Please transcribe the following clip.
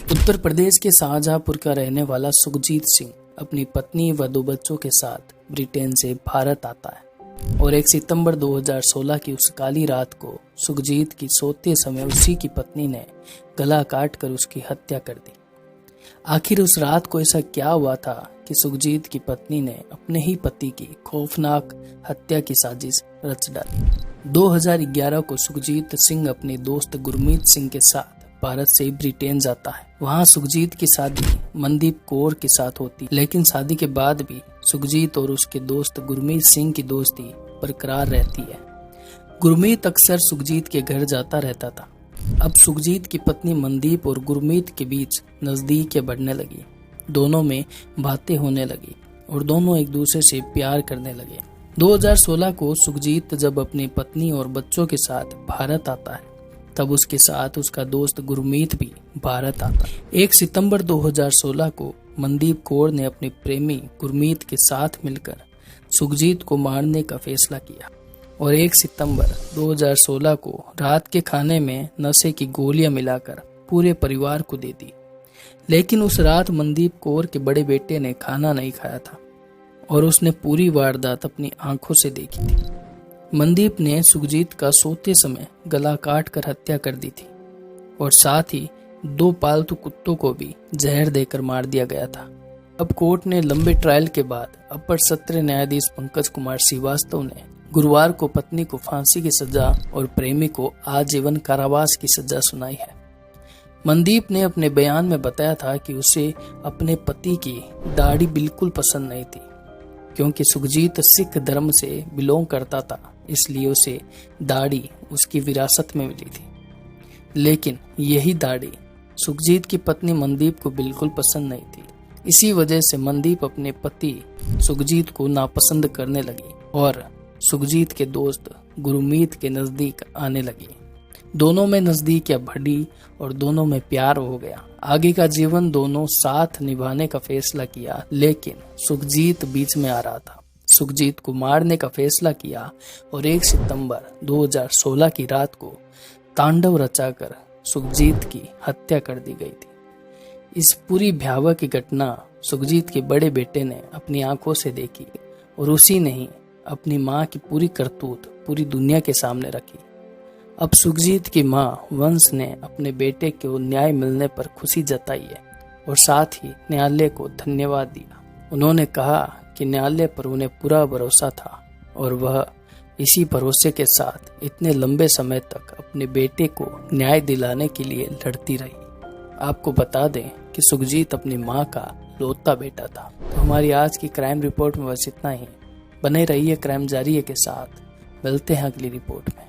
उत्तर प्रदेश के शाहजहांपुर का रहने वाला सुखजीत सिंह अपनी पत्नी व 2 बच्चों के साथ ब्रिटेन से भारत आता है और 1 सितंबर 2016 की उस काली रात को सुखजीत की सोते समय उसी की पत्नी ने गला काटकर उसकी हत्या कर दी। आखिर उस रात को ऐसा क्या हुआ था कि सुखजीत की पत्नी ने अपने ही पति की खौफनाक हत्या की साजिश रच डाली। 2011 को सुखजीत सिंह अपने दोस्त गुरमीत सिंह के साथ भारत से ब्रिटेन जाता है। वहां सुखजीत की शादी मनदीप कौर के साथ होती, लेकिन शादी के बाद भी सुखजीत और उसके दोस्त गुरमीत सिंह की दोस्ती बरकरार रहती है। गुरमीत अक्सर सुखजीत के घर जाता रहता था। अब सुखजीत की पत्नी मनदीप और गुरमीत के बीच नजदीकियां बढ़ने लगी। दोनों में बातें होने लगी और दोनों एक दूसरे से प्यार करने लगे। 2016 को सुखजीत जब अपनी पत्नी और बच्चों के साथ भारत आता है, तब उसके साथ उसका दोस्त गुरमीत भी भारत आता है। 1 सितंबर 2016 को मनदीप कौर ने अपने प्रेमी गुरमीत के साथ मिलकर सुखजीत को मारने का फैसला किया और 1 सितंबर 2016 को रात के खाने में नशे की गोलियां मिलाकर पूरे परिवार को दे दी। लेकिन उस रात मनदीप कौर के बड़े बेटे ने खाना नहीं खाया था और उसने पूरी वारदात अपनी आंखों से देखी थी। मनदीप ने सुखजीत का सोते समय गला काट कर हत्या कर दी थी और साथ ही 2 पालतू कुत्तों को भी जहर देकर मार दिया गया था। अब कोर्ट ने लंबे ट्रायल के बाद अपर सत्र न्यायाधीश पंकज कुमार श्रीवास्तव ने गुरुवार को पत्नी को फांसी की सजा और प्रेमी को आजीवन कारावास की सजा सुनाई है। मनदीप ने अपने बयान में बताया था कि उसे अपने पति की दाढ़ी बिल्कुल पसंद नहीं थी, क्योंकि सुखजीत सिख धर्म से बिलोंग करता था, इसलिए उसे दाढ़ी उसकी विरासत में मिली थी। लेकिन यही दाढ़ी सुखजीत की पत्नी मनदीप को बिल्कुल पसंद नहीं थी। इसी वजह से मनदीप अपने पति सुखजीत को नापसंद करने लगी और सुखजीत के दोस्त गुरमीत के नजदीक आने लगी। दोनों में नजदीकियां बढ़ी और दोनों में प्यार हो गया। आगे का जीवन दोनों साथ निभाने का फैसला किया, लेकिन सुखजीत बीच में आ रहा था। सुखजीत को मारने का फैसला किया और 1 सितंबर 2016 की रात को तांडव रचाकर सुखजीत की हत्या कर दी गई थी। इस पूरी भयावह की घटना सुखजीत के बड़े बेटे ने अपनी आंखों से देखी और उसी ने ही अपनी मां की पूरी करतूत पूरी दुनिया के सामने रखी। अब सुखजीत की मां वंश ने अपने बेटे को न्याय मिलने पर खुशी जताई है और साथ ही न्यायालय को धन्यवाद दिया। उन्होंने कहा कि न्यायालय पर उन्हें पूरा भरोसा था और वह इसी भरोसे के साथ इतने लंबे समय तक अपने बेटे को न्याय दिलाने के लिए लड़ती रही। आपको बता दें कि सुखजीत अपनी मां का लौता बेटा था। तो हमारी आज की क्राइम रिपोर्ट में बस इतना ही। बने रहिए क्राइम जारी के साथ। मिलते हैं अगली रिपोर्ट में।